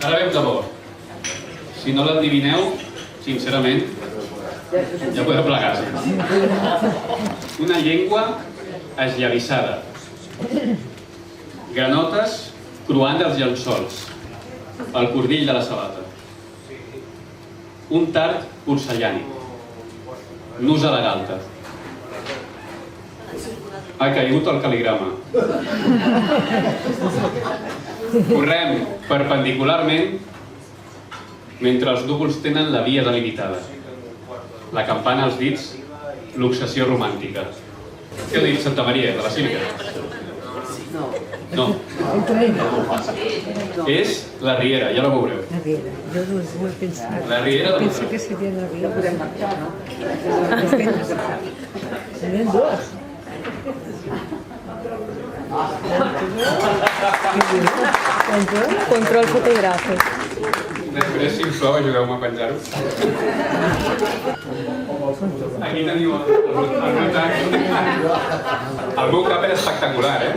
Ara ve de bo. Si no l'endivineu, sincerament, ja podeu plegar-se. Una llengua esllavissada. Granotes cruant dels llençols. El cordill de la sabata. Un tard porcellànic. Nus a la galta. Ha caigut el cal·ligrama. Correm perpendicularment mentre els núvols tenen la via delimitada. La campana als dits, l'obsessió romàntica. Què ha dit Santa Maria, de la Basílica? No. És la Riera, ja la veureu. La Riera, jo no ho he pensat. La Riera de Penso que seria la Riera. Podem marxar, no? Serien dos. Control fotogràfic. Després, si us plau, ajudeu-me a penjar-ho. Aquí teniu el meu cap. El meu cap era espectacular, eh?